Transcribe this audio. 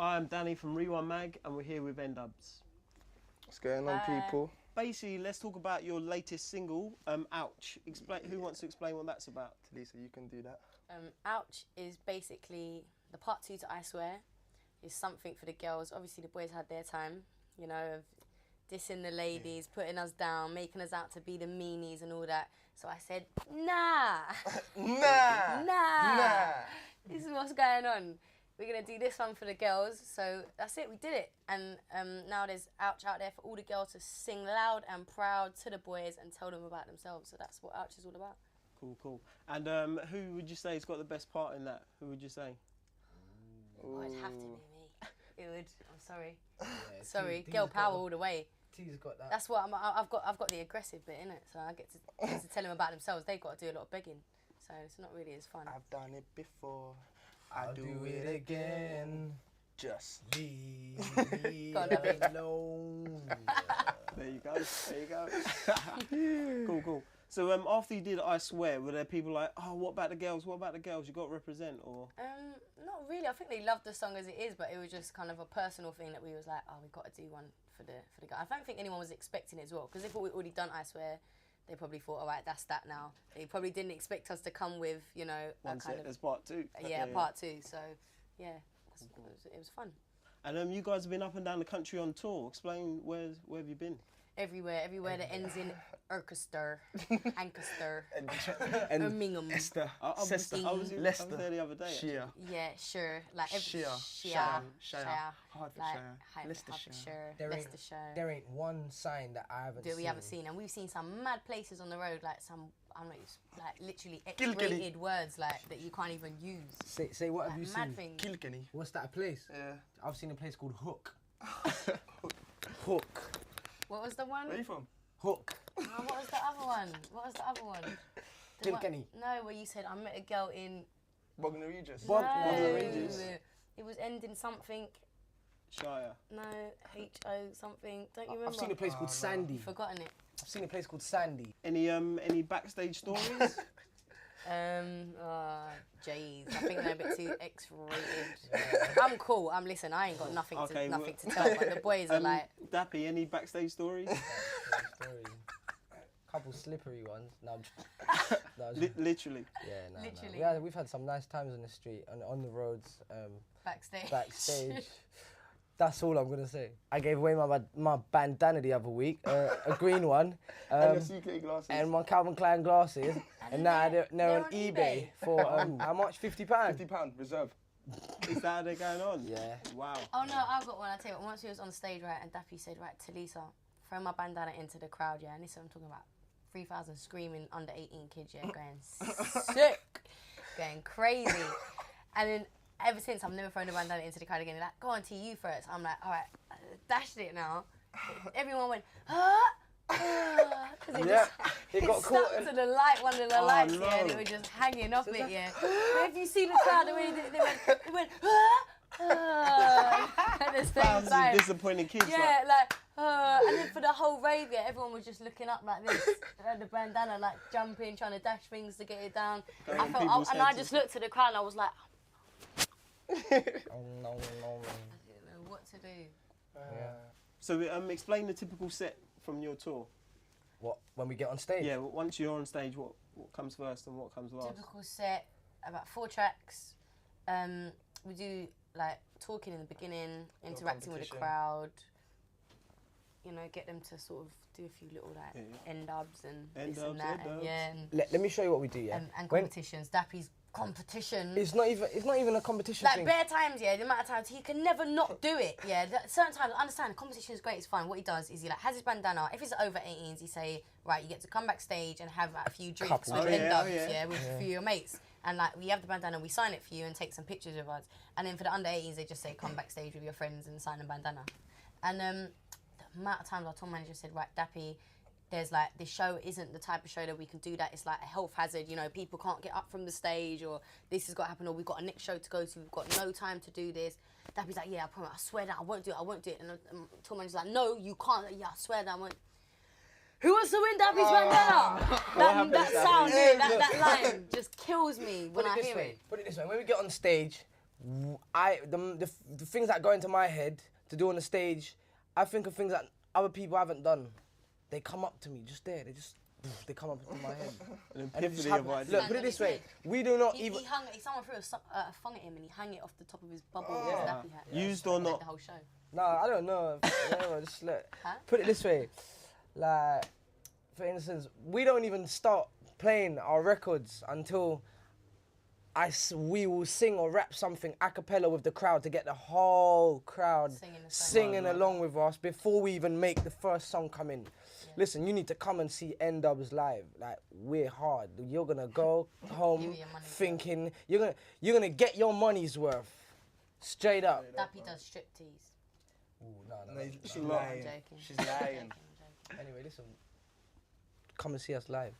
Hi, I'm Danny from Rewind Mag, and we're here with N-Dubz. What's going on, people? Basically, let's talk about your latest single, Ouch. Explain. Who wants to explain what that's about? Lisa, you can do that. Ouch is basically the part 2 to I Swear. It's something for the girls. Obviously, the boys had their time, you know, of dissing the ladies, putting us down, making us out to be the meanies and all that. So I said, nah. nah. This is what's going on. We're going to do this one for the girls. So that's it. We did it. And now there's Ouch out there for all the girls to sing loud and proud to the boys and tell them about themselves. So that's what Ouch is all about. Cool, cool. And who would you say has got the best part in that? Who would you say? Oh, it'd have to be me. It would. I'm sorry. Yeah, sorry. Girl power all the way. T's got that. That's what I've got the aggressive bit in it. So I get to tell them about themselves. They've got to do a lot of begging. So it's not really as fun. I've done it before. I'll do it again. Just leave me Go on, David. alone. There you go. There you go. Cool, cool. So after you did I Swear, were there people like, oh, what about the girls? What about the girls? You got to represent, or? Not really. I think they loved the song as it is, but it was just kind of a personal thing that we was like, oh, we've got to do one for the guy. I don't think anyone was expecting it as well, because if we'd already done I Swear, they probably thought, all right, that's that now. They probably didn't expect us to come with, you know, One set as part 2. Yeah, part 2. So, yeah, it was fun. And you guys have been up and down the country on tour. Explain where have you been? Everywhere that ends in Ercaster, Ancaster, Birmingham, Birmingham. I was there the other day. Shire. Yeah, sure. Like Shire. Hertfordshire, Leicestershire. Leicestershire. There ain't one sign that I haven't seen. We haven't seen, and we've seen some mad places on the road, like some, I'm not used, like literally X-rated words like that you can't even use. Say what have you Mad seen? things. Kilkenny. What's that, a place? Yeah. I've seen a place called Hook. Hook. What was the one? Where are you from? Hook. Oh, what was the other one? Kilkenny. No, where you said I met a girl in. Bognor Regis. No, it was ending something. Shire. No, H-O something. Don't you remember? I've seen a place called Sandy. You've forgotten it. I've seen a place called Sandy. Any backstage stories? Jeez, I think they're a bit too X-rated. I'm cool. Listen, I ain't got nothing to tell, but the boys are like. Dappy, any backstage stories? Couple slippery ones. No, Literally. Yeah, no. Literally. Yeah, we've had some nice times on the street and on the roads. Backstage. That's all I'm gonna say. I gave away my bandana the other week, a green one, And your CK glasses. and my Calvin Klein glasses, and now they're on eBay for how much? £50. £50 reserve. Is that how they're going on? Yeah. Wow. Oh no, I've got one. I tell you what. Once we was on stage, right, and Dappy said, right, Talisa, throw my bandana into the crowd, yeah. And this is what I'm talking about. 3,000 screaming under 18 kids, yeah, going sick, going crazy. And then ever since, I've never thrown a bandana into the crowd again. They're like, go on, T, you first. I'm like, all right, I dashed it now. Everyone went, because it got stuck caught. to the light, one of the lights, no. yeah, and they were just hanging off it, yeah. But if you see the crowd, they went, at the same time. Disappointing kids. Yeah, like, and then for the whole rave, yeah, everyone was just looking up like this, and the bandana, like jumping, trying to dash things to get it down. I just looked at the crowd and I was like, Oh no. I didn't know what to do. So explain the typical set from your tour. What, when we get on stage? Yeah, once you're on stage, what comes first and what comes last? Typical set, about 4 tracks. We do like talking in the beginning, interacting with the crowd. You know, get them to sort of do a few little like N-Dubz and this and that, and Let me show you what we do. Yeah. And competitions. Dappy's competition. It's not even a competition Like thing. bare times, yeah, the amount of times he can never not do it, yeah. Certain times, I understand, competition is great, it's fun. What he does is he like has his bandana. If it's over 18s, he say, right, you get to come backstage and have like, a few drinks with N-Dubz, with a few of your mates. And like we have the bandana, we sign it for you and take some pictures of us. And then for the under 18s, they just say, come backstage with your friends and sign a bandana. And the amount of times our tour manager said, right, Dappy, there's like, this show isn't the type of show that we can do that. It's like a health hazard, you know, people can't get up from the stage, or this has got to happen, or we've got a next show to go to, we've got no time to do this. Dappy's like, yeah, I promise, I swear that I won't do it. And the tour manager's like, no, you can't. Like, yeah, I swear that I won't. Who wants to win Dappy's bandana? That sound, that line just kills me when I hear it. Put it this way, when we get on stage, the things that go into my head to do on the stage, I think of things that other people haven't done. They come up to me just there. They come up into my head. And it just look, put it this way. We do not even. Someone threw a thong at him and he hung it off the top of his bubble with his nappy hat. Used or not? The whole show. No, I don't know. Just look. Huh? Put it this way. Like, for instance, we don't even start playing our records until we will sing or rap something a cappella with the crowd to get the whole crowd singing along with us before we even make the first song come in. Yeah. Listen, you need to come and see N-Dubz live. Like, we're hard. You're gonna go home thinking you're gonna get your money's worth. Straight up. Dappy does striptease. Ooh, no. She's lying. I'm joking. She's lying. Anyway, listen. Come and see us live.